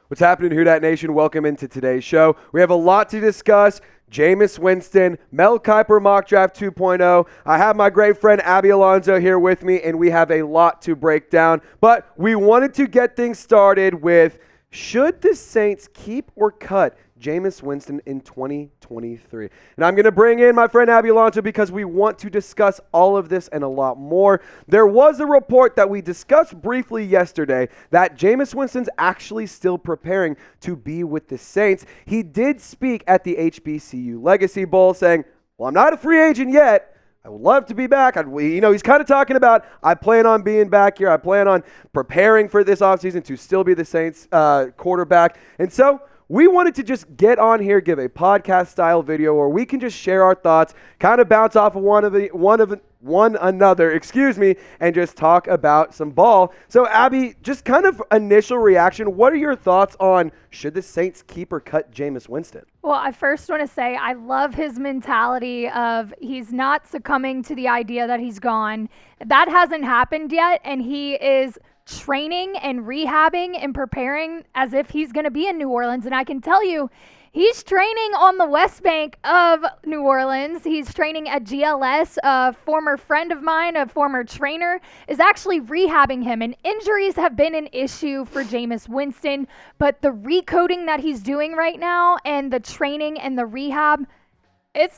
What's happening, Who Dat Nation? Welcome into today's show. We have a lot to discuss. Jameis Winston, Mel Kiper Mock Draft 2.0. I have my great friend Abby Alonso here with me, and we have a lot to break down. But we wanted to get things started with, should the Saints keep or cut Jameis Winston in 2023? And I'm going to bring in my friend Abby Alonso because we want to discuss all of this and a lot more. There was a report that we discussed briefly yesterday that Jameis Winston's actually still preparing to be with the Saints. He did speak at the HBCU Legacy Bowl saying, well, I'm not a free agent yet. I would love to be back. He's kind of talking about, I plan on being back here. I plan on preparing for this offseason to still be the Saints quarterback. And so we wanted to just get on here, give a podcast-style video where we can just share our thoughts, kind of bounce off of one another, and just talk about some ball. So, Abby, just kind of initial reaction. What are your thoughts on should the Saints keep or cut Jameis Winston? Well, I first want to say I love his mentality of he's not succumbing to the idea that he's gone. That hasn't happened yet, and he is training and rehabbing and preparing as if he's going to be in New Orleans. And I can tell you, he's training on the West Bank of New Orleans. He's training at GLS. A former friend of mine, a former trainer, is actually rehabbing him. And injuries have been an issue for Jameis Winston. But the recoding that he's doing right now and the training and the rehab,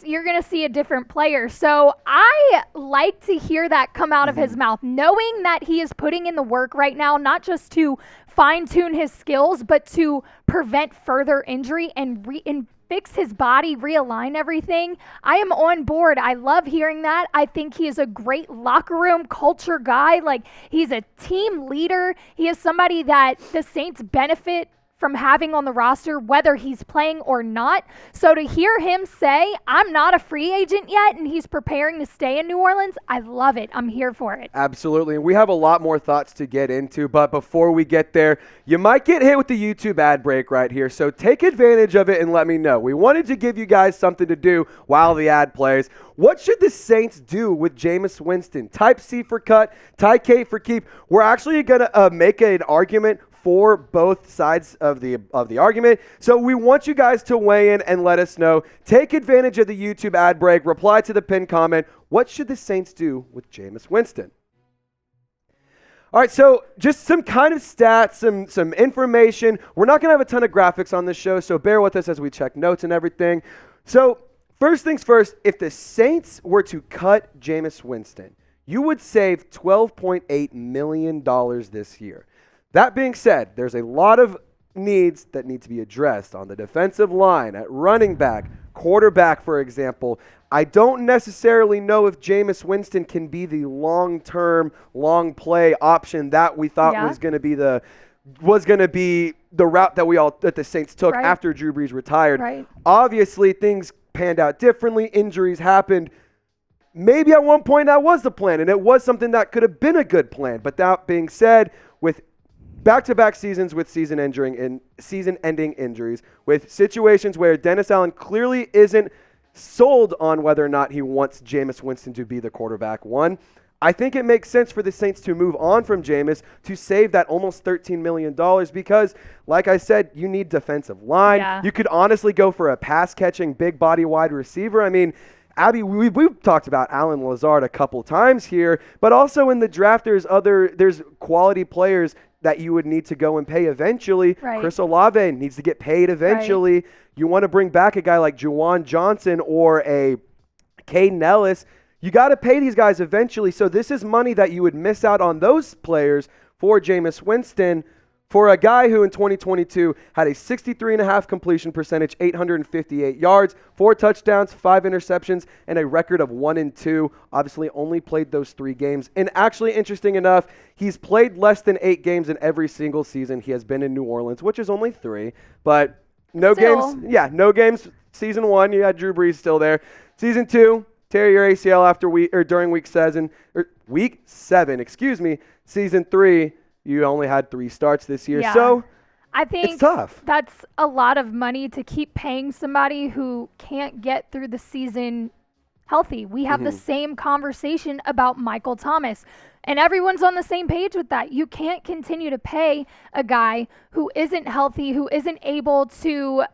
you're going to see a different player. So I like to hear that come out of his mouth, knowing that he is putting in the work right now, not just to fine-tune his skills, but to prevent further injury and fix his body, realign everything. I am on board. I love hearing that. I think he is a great locker room culture guy. Like, he's a team leader. He is somebody that the Saints benefit from having on the roster, whether he's playing or not. So to hear him say, I'm not a free agent yet, and he's preparing to stay in New Orleans, I love it. I'm here for it. Absolutely. And we have a lot more thoughts to get into, but before we get there, you might get hit with the YouTube ad break right here. So take advantage of it and let me know. We wanted to give you guys something to do while the ad plays. What should the Saints do with Jameis Winston? Type C for cut, type K for keep. We're actually going to make an argument for both sides of the argument. So we want you guys to weigh in and let us know. Take advantage of the YouTube ad break. Reply to the pinned comment. What should the Saints do with Jameis Winston? All right, so just some kind of stats, some information. We're not going to have a ton of graphics on this show, so bear with us as we check notes and everything. So first things first, if the Saints were to cut Jameis Winston, you would save $12.8 million this year. That being said, there's a lot of needs that need to be addressed on the defensive line, at running back, quarterback, for example. I don't necessarily know if Jameis Winston can be the long-term, long-play option that we thought was going to be the route that the Saints took after Drew Brees retired. Right. Obviously, things panned out differently. Injuries happened. Maybe at one point that was the plan, and it was something that could have been a good plan. But that being said, with back-to-back seasons with season-ending injuries, with situations where Dennis Allen clearly isn't sold on whether or not he wants Jameis Winston to be the quarterback one, I think it makes sense for the Saints to move on from Jameis to save that almost $13 million because, like I said, you need defensive line. Yeah. You could honestly go for a pass-catching, big-body wide receiver. I mean, Abby, we've talked about Allen Lazard a couple times here, but also in the draft there's quality players that you would need to go and pay eventually. Right. Chris Olave needs to get paid eventually. Right. You want to bring back a guy like Juwan Johnson or a Caden Ellis. You got to pay these guys eventually. So this is money that you would miss out on those players for Jameis Winston, for a guy who in 2022 had a 63.5 completion percentage, 858 yards, 4 touchdowns, 5 interceptions, and a record of 1-2. Obviously only played those 3 games. And actually, interesting enough, he's played less than 8 games in every single season he has been in New Orleans, which is only 3. But no games. Yeah, no games. Season 1, you had Drew Brees still there. Season 2, tear your ACL during week 7. Season 3, you only had 3 starts this year. Yeah. So I think it's tough. That's a lot of money to keep paying somebody who can't get through the season healthy. We have the same conversation about Michael Thomas. And everyone's on the same page with that. You can't continue to pay a guy who isn't healthy, who isn't able to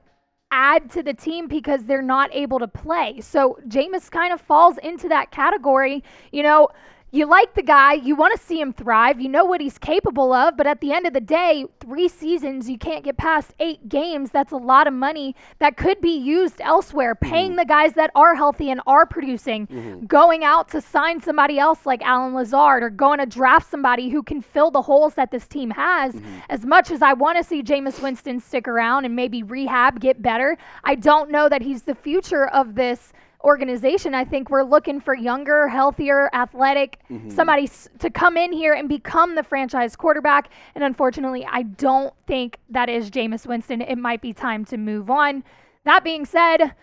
add to the team because they're not able to play. So Jameis kind of falls into that category. You know, you like the guy, you want to see him thrive, you know what he's capable of, but at the end of the day, 3 seasons, you can't get past 8 games. That's a lot of money that could be used elsewhere, paying the guys that are healthy and are producing, going out to sign somebody else like Alan Lazard, or going to draft somebody who can fill the holes that this team has. As much as I want to see Jameis Winston stick around and maybe rehab, get better, I don't know that he's the future of this organization. I think we're looking for younger, healthier, athletic, somebody to come in here and become the franchise quarterback. And unfortunately, I don't think that is Jameis Winston. It might be time to move on. That being said,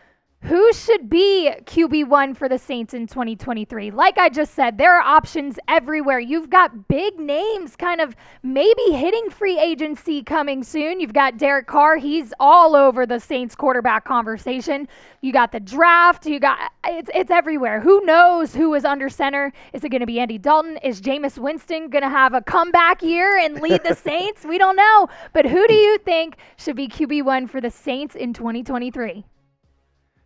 who should be QB1 for the Saints in 2023? Like I just said, there are options everywhere. You've got big names kind of maybe hitting free agency coming soon. You've got Derek Carr. He's all over the Saints quarterback conversation. You got the draft. It's everywhere. Who knows who is under center? Is it going to be Andy Dalton? Is Jameis Winston going to have a comeback year and lead the Saints? We don't know. But who do you think should be QB1 for the Saints in 2023?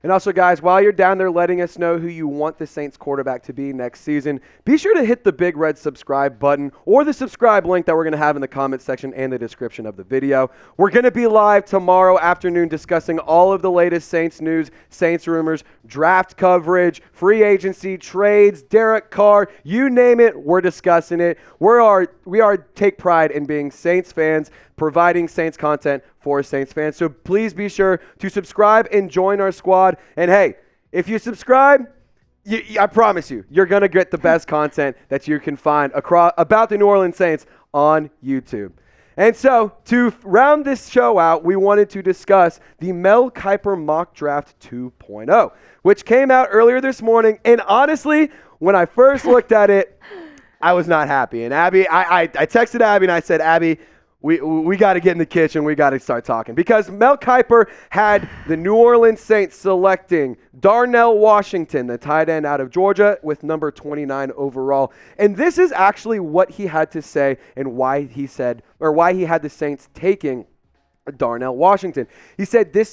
And also, guys, while you're down there letting us know who you want the Saints quarterback to be next season, be sure to hit the big red subscribe button or the subscribe link that we're going to have in the comment section and the description of the video. We're going to be live tomorrow afternoon discussing all of the latest Saints news, Saints rumors, draft coverage, free agency, trades, Derek Carr, you name it, we're discussing it. We take pride in being Saints fans, providing Saints content for Saints fans. So please be sure to subscribe and join our squad. And hey, if you subscribe, I promise you, you're going to get the best content that you can find about the New Orleans Saints on YouTube. And so to round this show out, we wanted to discuss the Mel Kiper Mock Draft 2.0, which came out earlier this morning. And honestly, when I first looked at it, I was not happy. And Abby, I texted Abby and I said, Abby, we got to get in the kitchen. We got to start talking. Because Mel Kiper had the New Orleans Saints selecting Darnell Washington, the tight end out of Georgia, with number 29 overall. And this is actually what he had to say and why he had the Saints taking Darnell Washington. He said this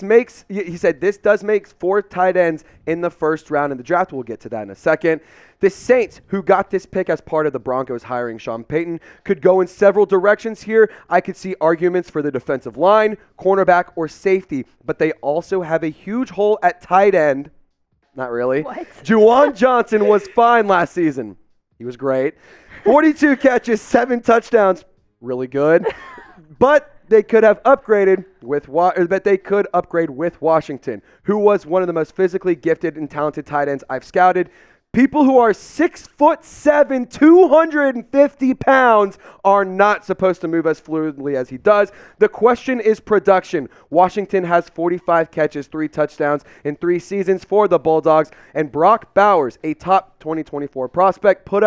does make 4 tight ends in the first round in the draft. We'll get to that in a second. The Saints, who got this pick as part of the Broncos hiring Sean Payton, could go in several directions here. I could see arguments for the defensive line, cornerback, or safety, but they also have a huge hole at tight end. Not really. What? Juwan Johnson was fine last season. He was great. 42 catches, 7 touchdowns. Really good. But they could have upgraded with Washington, who was one of the most physically gifted and talented tight ends I've scouted. People who are 6'7", 250 pounds are not supposed to move as fluidly as he does. The question is production. Washington has 45 catches, 3 touchdowns in 3 seasons for the Bulldogs, and Brock Bowers, a top 2024 prospect, put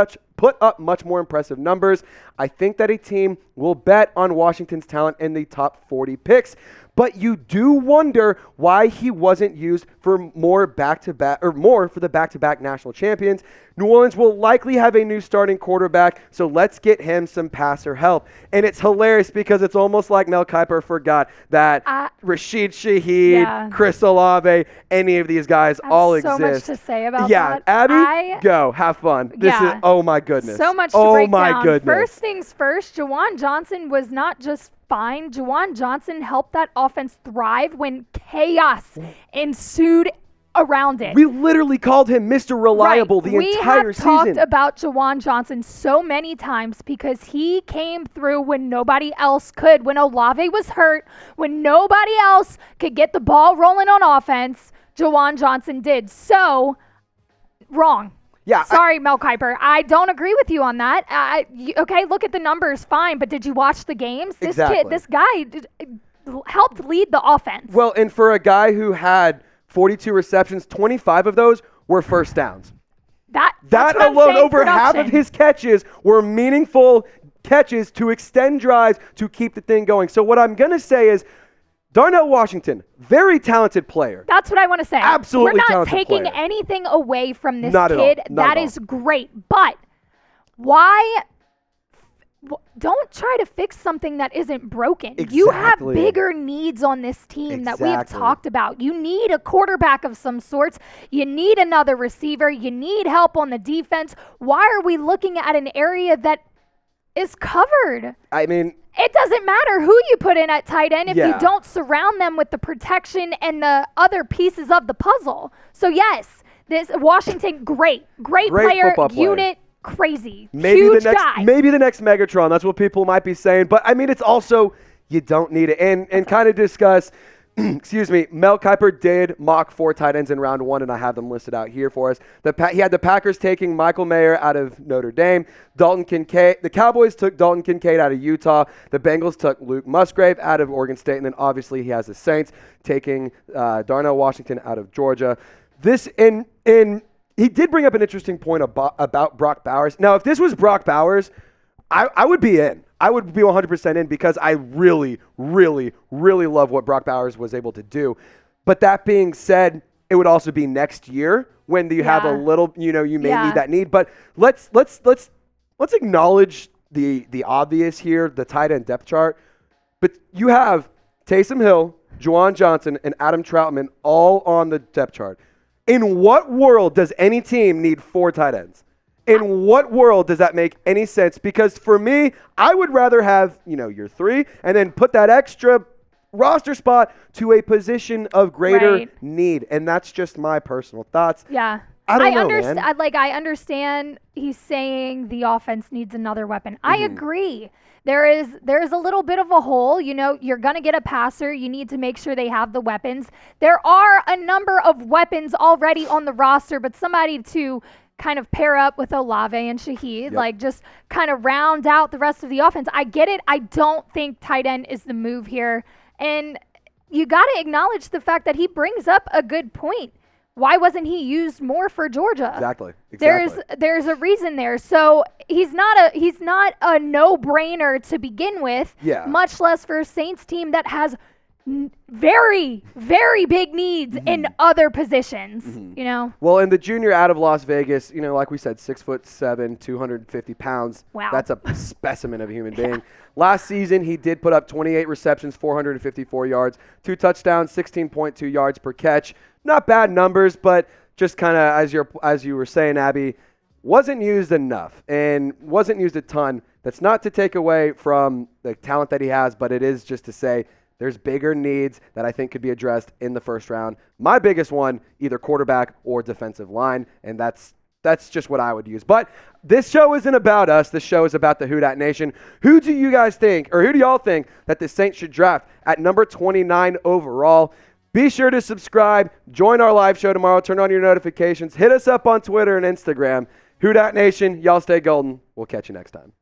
up much more impressive numbers. I think that a team will bet on Washington's talent in the top 40 picks. But you do wonder why he wasn't used for more for the back-to-back national champions. New Orleans will likely have a new starting quarterback, so let's get him some passer help. And it's hilarious because it's almost like Mel Kiper forgot that Rashid Shaheed, Chris Olave, any of these guys all exist. So much to say about that. Yeah, Abby, go. Have fun. This is, oh my goodness. So much to break down. Oh my goodness. First things first, Juwan Johnson was not just fine. Juwan Johnson helped that offense thrive when chaos ensued around it. We literally called him Mr. Reliable the entire season. We have talked about Juwan Johnson so many times because he came through when nobody else could. When Olave was hurt, when nobody else could get the ball rolling on offense, Juwan Johnson did. So, wrong. Yeah, sorry, Mel Kiper. I don't agree with you on that. Okay, look at the numbers, fine, but did you watch the games? This guy helped lead the offense. Well, and for a guy who had 42 receptions, 25 of those were first downs. That alone, over half of his catches were meaningful catches to extend drives to keep the thing going. So what I'm going to say is, Darnell Washington, very talented player. That's what I want to say. Absolutely We're not talented taking player. anything away from this Not at all. kid. Not That at all. is great. But why don't try to fix something that isn't broken? You have Exactly. bigger needs on this team that we have Exactly. talked about. You need a quarterback of some sorts. You need another receiver. You need help on the defense. Why are we looking at an area that is covered? I mean, It doesn't matter who you put in at tight end if you Yeah. don't surround them with the protection and the other pieces of the puzzle. So yes, this Washington, great player, football player. unit, crazy, maybe huge the next guy. maybe the next Megatron. That's what people might be saying. But I mean, it's also you don't need it. And kind of discuss. Excuse me. Mel Kiper did mock 4 tight ends in round 1, and I have them listed out here for us. He had the Packers taking Michael Mayer out of Notre Dame. Dalton Kincaid. The Cowboys took Dalton Kincaid out of Utah. The Bengals took Luke Musgrave out of Oregon State, and then obviously he has the Saints taking Darnell Washington out of Georgia. He did bring up an interesting point about Brock Bowers. Now, if this was Brock Bowers, I would be in. I would be 100% in because I really, really, really love what Brock Bowers was able to do. But that being said, it would also be next year when you have a little, you may need that need. But let's acknowledge the obvious here, the tight end depth chart. But you have Taysom Hill, Juwan Johnson, and Adam Trautman all on the depth chart. In what world does any team need 4 tight ends? In what world does that make any sense? Because for me, I would rather have, your 3 and then put that extra roster spot to a position of greater need. And that's just my personal thoughts. Yeah. I don't know, man. I understand he's saying the offense needs another weapon. I agree. There is a little bit of a hole. You're going to get a passer. You need to make sure they have the weapons. There are a number of weapons already on the roster, but somebody to kind of pair up with Olave and Shaheed, just kind of round out the rest of the offense. I get it. I don't think tight end is the move here. And you got to acknowledge the fact that he brings up a good point. Why wasn't he used more for Georgia? Exactly. There's a reason there. So he's not a no-brainer to begin with, much less for a Saints team that has very, very big needs in other positions, Well, and the junior out of Las Vegas, like we said, 6'7", 250 pounds. Wow. That's a specimen of a human being. Last season, he did put up 28 receptions, 454 yards, 2 touchdowns, 16.2 yards per catch. Not bad numbers, but just kind of, as you were saying, Abby, wasn't used enough and wasn't used a ton. That's not to take away from the talent that he has, but it is just to say there's bigger needs that I think could be addressed in the first round. My biggest one, either quarterback or defensive line, and that's just what I would use. But this show isn't about us. This show is about the Who Dat Nation. Who do you guys think, or who do y'all think that the Saints should draft at number 29 overall? Be sure to subscribe. Join our live show tomorrow. Turn on your notifications. Hit us up on Twitter and Instagram. Who Dat Nation, y'all stay golden. We'll catch you next time.